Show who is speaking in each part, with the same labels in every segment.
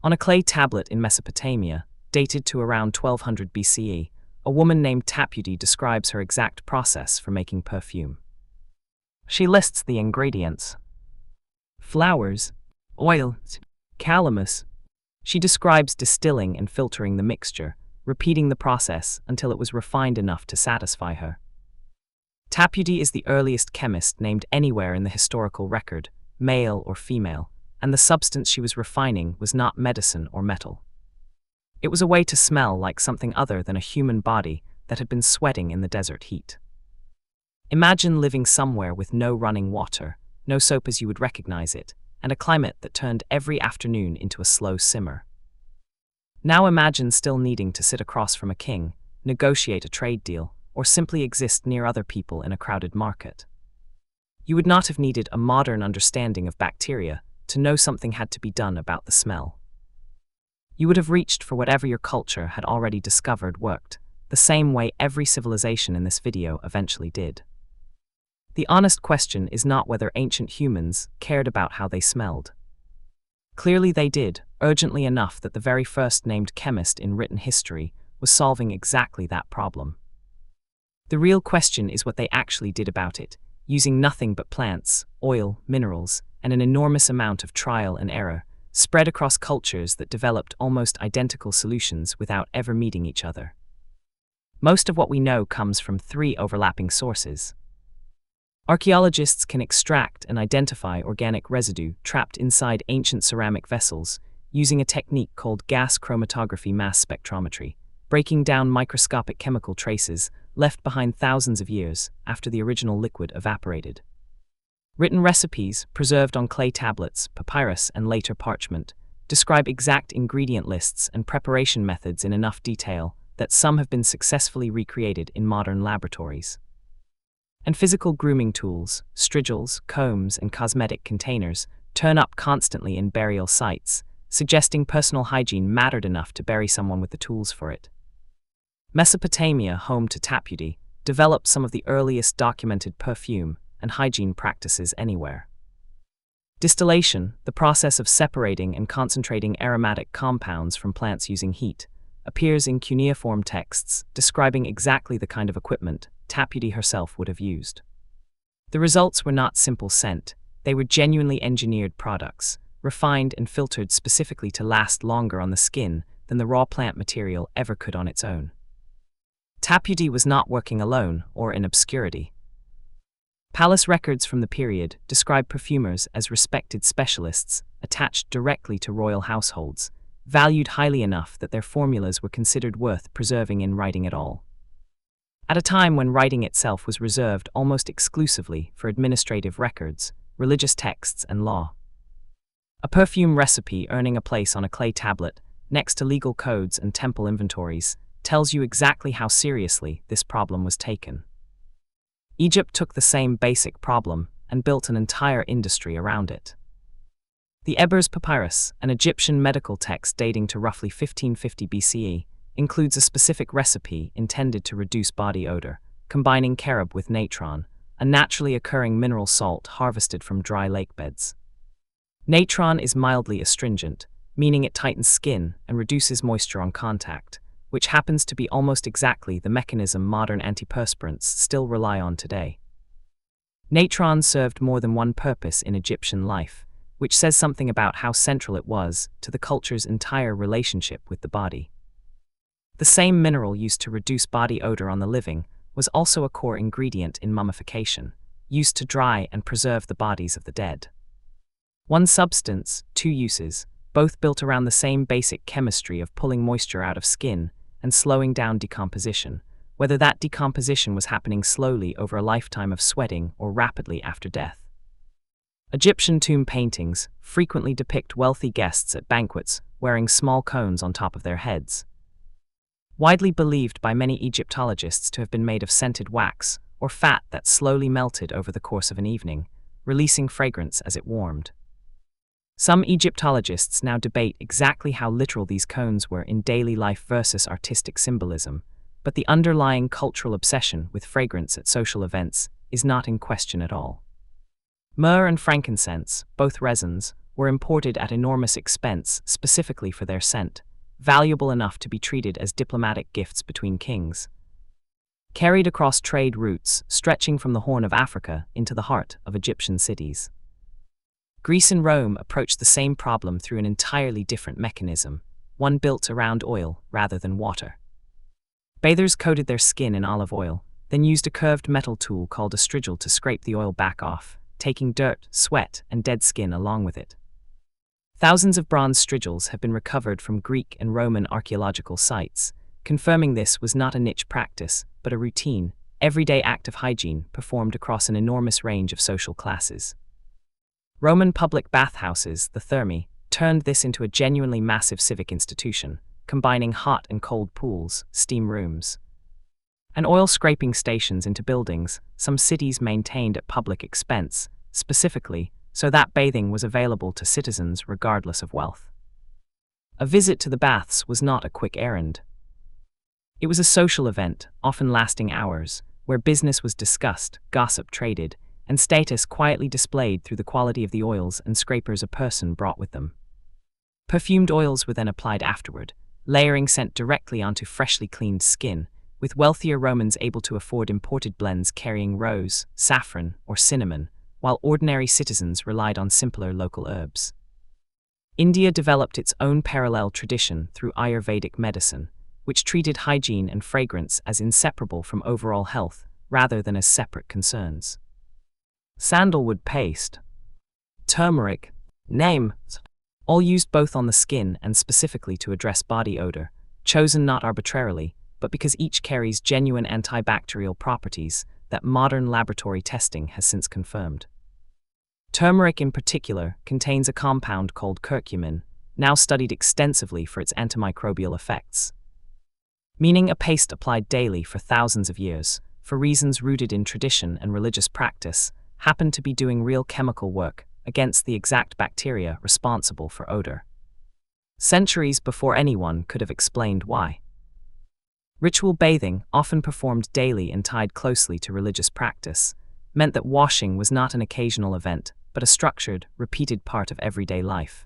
Speaker 1: On a clay tablet in Mesopotamia, dated to around 1200 BCE, a woman named Tapputi describes her exact process for making perfume. She lists the ingredients: flowers, oil, calamus. She describes distilling and filtering the mixture, repeating the process until it was refined enough to satisfy her. Tapputi is the earliest chemist named anywhere in the historical record, male or female, and the substance she was refining was not medicine or metal. It was a way to smell like something other than a human body that had been sweating in the desert heat. Imagine living somewhere with no running water, no soap as you would recognize it, and a climate that turned every afternoon into a slow simmer. Now imagine still needing to sit across from a king, negotiate a trade deal, or simply exist near other people in a crowded market. You would not have needed a modern understanding of bacteria to know something had to be done about the smell. You would have reached for whatever your culture had already discovered worked, the same way every civilization in this video eventually did. The honest question is not whether ancient humans cared about how they smelled. Clearly they did, urgently enough that the very first named chemist in written history was solving exactly that problem. The real question is what they actually did about it, using nothing but plants, oil, minerals, and an enormous amount of trial and error, spread across cultures that developed almost identical solutions without ever meeting each other. Most of what we know comes from 3 overlapping sources. Archaeologists can extract and identify organic residue trapped inside ancient ceramic vessels using a technique called gas chromatography mass spectrometry, breaking down microscopic chemical traces left behind thousands of years after the original liquid evaporated. Written recipes, preserved on clay tablets, papyrus, and later parchment, describe exact ingredient lists and preparation methods in enough detail that some have been successfully recreated in modern laboratories. And physical grooming tools, strigils, combs, and cosmetic containers turn up constantly in burial sites, suggesting personal hygiene mattered enough to bury someone with the tools for it. Mesopotamia, home to Tapputi, developed some of the earliest documented perfume and hygiene practices anywhere. Distillation, the process of separating and concentrating aromatic compounds from plants using heat, appears in cuneiform texts describing exactly the kind of equipment Tapputi herself would have used. The results were not simple scent, they were genuinely engineered products, refined and filtered specifically to last longer on the skin than the raw plant material ever could on its own. Tapputi was not working alone or in obscurity. Palace records from the period describe perfumers as respected specialists attached directly to royal households, valued highly enough that their formulas were considered worth preserving in writing at all. At a time when writing itself was reserved almost exclusively for administrative records, religious texts, and law. A perfume recipe earning a place on a clay tablet, next to legal codes and temple inventories, tells you exactly how seriously this problem was taken. Egypt took the same basic problem and built an entire industry around it. The Ebers Papyrus, an Egyptian medical text dating to roughly 1550 BCE, includes a specific recipe intended to reduce body odor, combining carob with natron, a naturally occurring mineral salt harvested from dry lake beds. Natron is mildly astringent, meaning it tightens skin and reduces moisture on contact, which happens to be almost exactly the mechanism modern antiperspirants still rely on today. Natron served more than one purpose in Egyptian life, which says something about how central it was to the culture's entire relationship with the body. The same mineral used to reduce body odor on the living was also a core ingredient in mummification, used to dry and preserve the bodies of the dead. One substance, 2 uses, both built around the same basic chemistry of pulling moisture out of skin and slowing down decomposition, whether that decomposition was happening slowly over a lifetime of sweating or rapidly after death. Egyptian tomb paintings frequently depict wealthy guests at banquets wearing small cones on top of their heads. Widely believed by many Egyptologists to have been made of scented wax or fat that slowly melted over the course of an evening, releasing fragrance as it warmed. Some Egyptologists now debate exactly how literal these cones were in daily life versus artistic symbolism, but the underlying cultural obsession with fragrance at social events is not in question at all. Myrrh and frankincense, both resins, were imported at enormous expense specifically for their scent, valuable enough to be treated as diplomatic gifts between kings. Carried across trade routes stretching from the Horn of Africa into the heart of Egyptian cities. Greece and Rome approached the same problem through an entirely different mechanism, one built around oil rather than water. Bathers coated their skin in olive oil, then used a curved metal tool called a strigil to scrape the oil back off, taking dirt, sweat, and dead skin along with it. Thousands of bronze strigils have been recovered from Greek and Roman archaeological sites, confirming this was not a niche practice, but a routine, everyday act of hygiene performed across an enormous range of social classes. Roman public bathhouses, the thermae, turned this into a genuinely massive civic institution, combining hot and cold pools, steam rooms, and oil scraping stations into buildings some cities maintained at public expense, specifically so that bathing was available to citizens regardless of wealth. A visit to the baths was not a quick errand. It was a social event, often lasting hours, where business was discussed, gossip traded, and status quietly displayed through the quality of the oils and scrapers a person brought with them. Perfumed oils were then applied afterward, layering scent directly onto freshly cleaned skin, with wealthier Romans able to afford imported blends carrying rose, saffron, or cinnamon, while ordinary citizens relied on simpler local herbs. India developed its own parallel tradition through Ayurvedic medicine, which treated hygiene and fragrance as inseparable from overall health rather than as separate concerns. Sandalwood paste, turmeric, neem, all used both on the skin and specifically to address body odor, chosen not arbitrarily, but because each carries genuine antibacterial properties that modern laboratory testing has since confirmed. Turmeric in particular contains a compound called curcumin, now studied extensively for its antimicrobial effects. Meaning a paste applied daily for thousands of years, for reasons rooted in tradition and religious practice, happened to be doing real chemical work against the exact bacteria responsible for odor. Centuries before anyone could have explained why. Ritual bathing, often performed daily and tied closely to religious practice, meant that washing was not an occasional event, but a structured, repeated part of everyday life.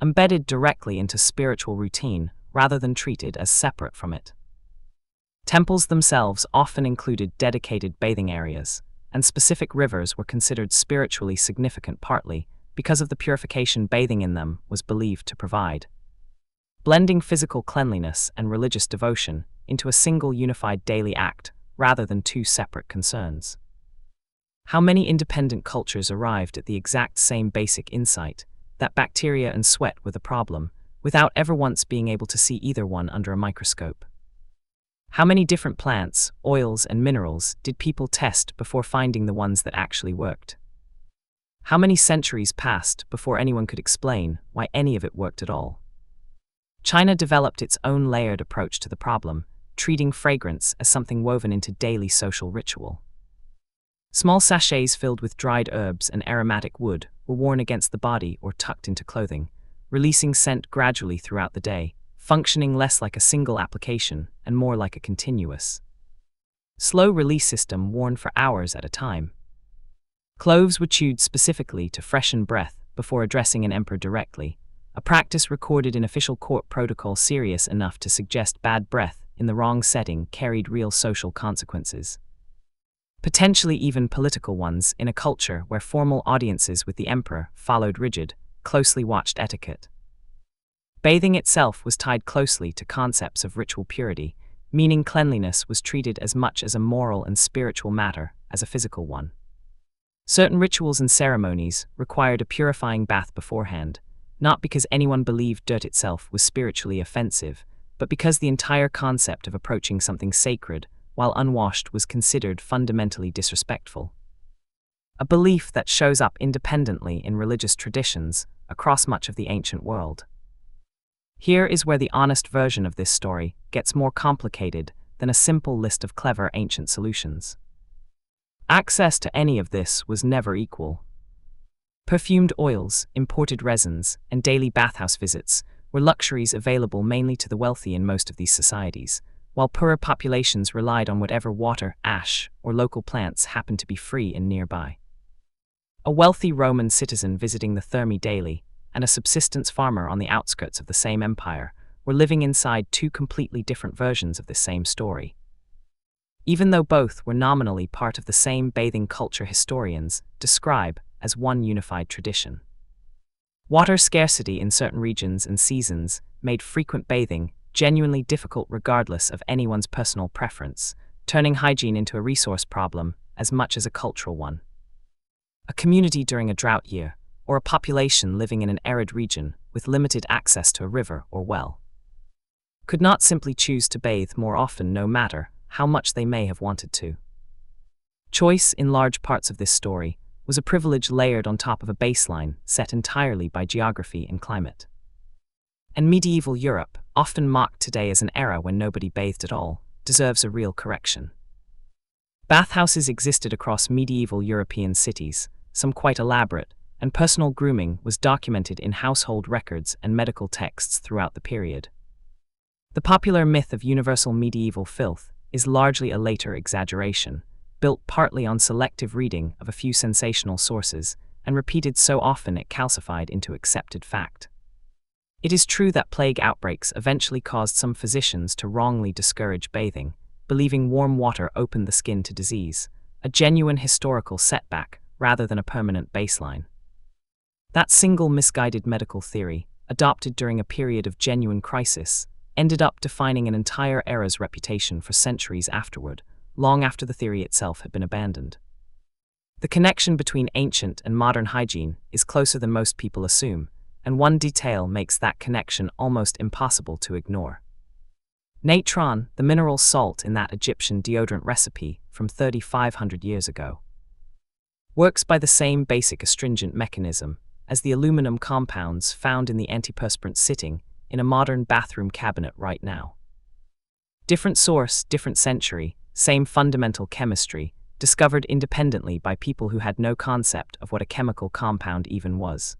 Speaker 1: Embedded directly into spiritual routine rather than treated as separate from it. Temples themselves often included dedicated bathing areas, and specific rivers were considered spiritually significant partly because of the purification bathing in them was believed to provide. Blending physical cleanliness and religious devotion into a single unified daily act rather than two separate concerns. How many independent cultures arrived at the exact same basic insight, that bacteria and sweat were the problem, without ever once being able to see either one under a microscope? How many different plants, oils, and minerals did people test before finding the ones that actually worked? How many centuries passed before anyone could explain why any of it worked at all? China developed its own layered approach to the problem, treating fragrance as something woven into daily social ritual. Small sachets filled with dried herbs and aromatic wood were worn against the body or tucked into clothing, releasing scent gradually throughout the day, functioning less like a single application and more like a continuous, slow-release system worn for hours at a time. Cloves were chewed specifically to freshen breath before addressing an emperor directly, a practice recorded in official court protocol serious enough to suggest bad breath in the wrong setting carried real social consequences. Potentially even political ones in a culture where formal audiences with the emperor followed rigid, closely watched etiquette. Bathing itself was tied closely to concepts of ritual purity, meaning cleanliness was treated as much as a moral and spiritual matter as a physical one. Certain rituals and ceremonies required a purifying bath beforehand, not because anyone believed dirt itself was spiritually offensive, but because the entire concept of approaching something sacred while unwashed was considered fundamentally disrespectful. A belief that shows up independently in religious traditions across much of the ancient world. Here is where the honest version of this story gets more complicated than a simple list of clever ancient solutions. Access to any of this was never equal. Perfumed oils, imported resins, and daily bathhouse visits were luxuries available mainly to the wealthy in most of these societies, while poorer populations relied on whatever water, ash, or local plants happened to be free and nearby. A wealthy Roman citizen visiting the Thermae daily, and a subsistence farmer on the outskirts of the same empire, were living inside two completely different versions of the same story. Even though both were nominally part of the same bathing culture, historians describe as one unified tradition. Water scarcity in certain regions and seasons made frequent bathing genuinely difficult regardless of anyone's personal preference, turning hygiene into a resource problem as much as a cultural one. A community during a drought year, or a population living in an arid region with limited access to a river or well, could not simply choose to bathe more often no matter how much they may have wanted to. Choice, in large parts of this story, was a privilege layered on top of a baseline set entirely by geography and climate. And medieval Europe, often mocked today as an era when nobody bathed at all, deserves a real correction. Bathhouses existed across medieval European cities, some quite elaborate, and personal grooming was documented in household records and medical texts throughout the period. The popular myth of universal medieval filth is largely a later exaggeration, built partly on selective reading of a few sensational sources and repeated so often it calcified into accepted fact. It is true that plague outbreaks eventually caused some physicians to wrongly discourage bathing, believing warm water opened the skin to disease, a genuine historical setback rather than a permanent baseline. That single misguided medical theory, adopted during a period of genuine crisis, ended up defining an entire era's reputation for centuries afterward, long after the theory itself had been abandoned. The connection between ancient and modern hygiene is closer than most people assume, and one detail makes that connection almost impossible to ignore. Natron, the mineral salt in that Egyptian deodorant recipe from 3,500 years ago, works by the same basic astringent mechanism as the aluminum compounds found in the antiperspirant sitting in a modern bathroom cabinet right now. Different source, different century, same fundamental chemistry, discovered independently by people who had no concept of what a chemical compound even was.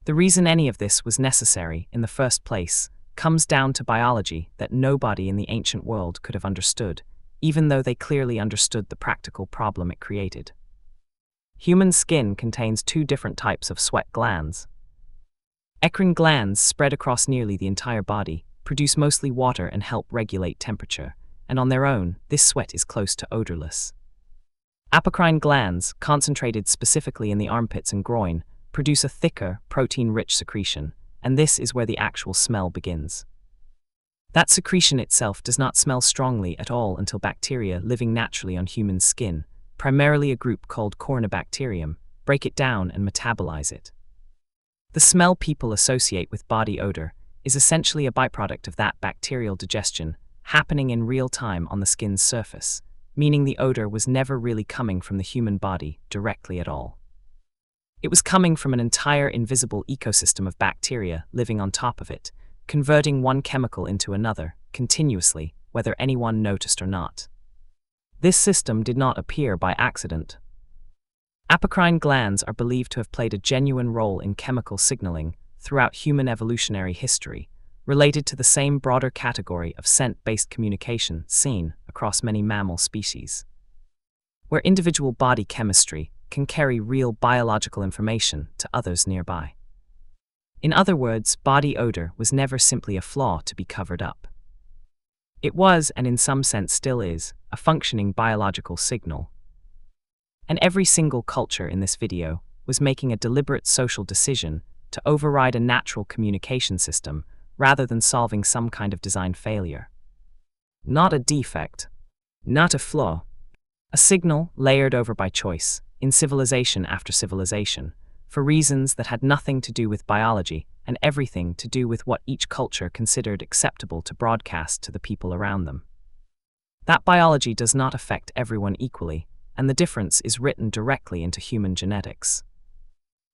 Speaker 1: The reason any of this was necessary in the first place comes down to biology that nobody in the ancient world could have understood, even though they clearly understood the practical problem it created. Human skin contains two different types of sweat glands. Eccrine glands spread across nearly the entire body, produce mostly water and help regulate temperature, and on their own, this sweat is close to odorless. Apocrine glands, concentrated specifically in the armpits and groin, produce a thicker, protein-rich secretion, and this is where the actual smell begins. That secretion itself does not smell strongly at all until bacteria living naturally on human skin, primarily a group called Corynebacterium, break it down and metabolize it. The smell people associate with body odor is essentially a byproduct of that bacterial digestion happening in real time on the skin's surface, meaning the odor was never really coming from the human body directly at all. It was coming from an entire invisible ecosystem of bacteria living on top of it, converting one chemical into another, continuously, whether anyone noticed or not. This system did not appear by accident. Apocrine glands are believed to have played a genuine role in chemical signaling throughout human evolutionary history, related to the same broader category of scent-based communication seen across many mammal species, where individual body chemistry can carry real biological information to others nearby. In other words, body odor was never simply a flaw to be covered up. It was, and in some sense still is, a functioning biological signal. And every single culture in this video was making a deliberate social decision to override a natural communication system rather than solving some kind of design failure. Not a defect, not a flaw, a signal layered over by choice, in civilization after civilization, for reasons that had nothing to do with biology and everything to do with what each culture considered acceptable to broadcast to the people around them. That biology does not affect everyone equally, and the difference is written directly into human genetics.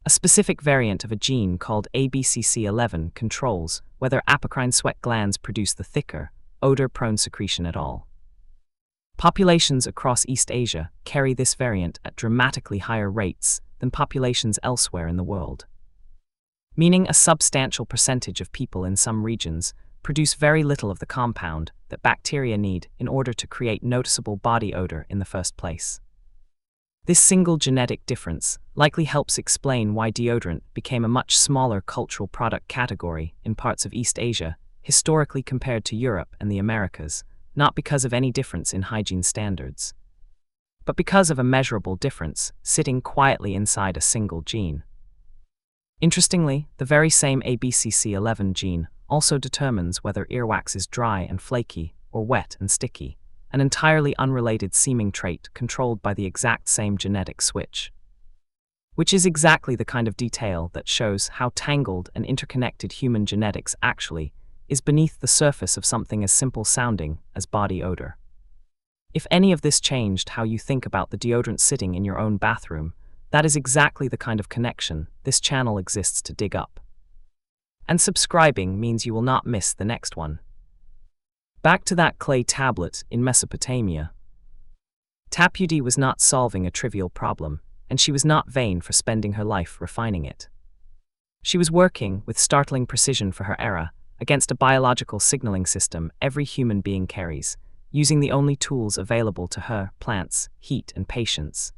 Speaker 1: A specific variant of a gene called ABCC11 controls whether apocrine sweat glands produce the thicker, odor-prone secretion at all. Populations across East Asia carry this variant at dramatically higher rates than populations elsewhere in the world, meaning a substantial percentage of people in some regions produce very little of the compound that bacteria need in order to create noticeable body odor in the first place. This single genetic difference likely helps explain why deodorant became a much smaller cultural product category in parts of East Asia, historically compared to Europe and the Americas, not because of any difference in hygiene standards, but because of a measurable difference sitting quietly inside a single gene. Interestingly, the very same ABCC11 gene also determines whether earwax is dry and flaky or wet and sticky, an entirely unrelated seeming trait controlled by the exact same genetic switch. Which is exactly the kind of detail that shows how tangled and interconnected human genetics actually is beneath the surface of something as simple sounding as body odor. If any of this changed how you think about the deodorant sitting in your own bathroom, that is exactly the kind of connection this channel exists to dig up. And subscribing means you will not miss the next one. Back to that clay tablet in Mesopotamia. Tapputi was not solving a trivial problem, and she was not vain for spending her life refining it. She was working with startling precision for her era against a biological signaling system every human being carries, using the only tools available to her: plants, heat, and patience.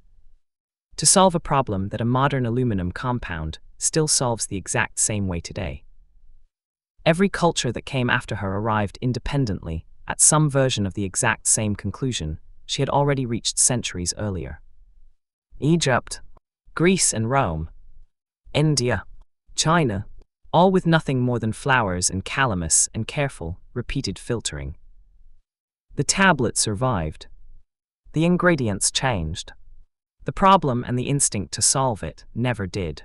Speaker 1: To solve a problem that a modern aluminum compound still solves the exact same way today. Every culture that came after her arrived independently at some version of the exact same conclusion she had already reached centuries earlier. Egypt, Greece and Rome, India, China, all with nothing more than flowers and calamus and careful, repeated filtering. The tablet survived. The ingredients changed. The problem and the instinct to solve it never did.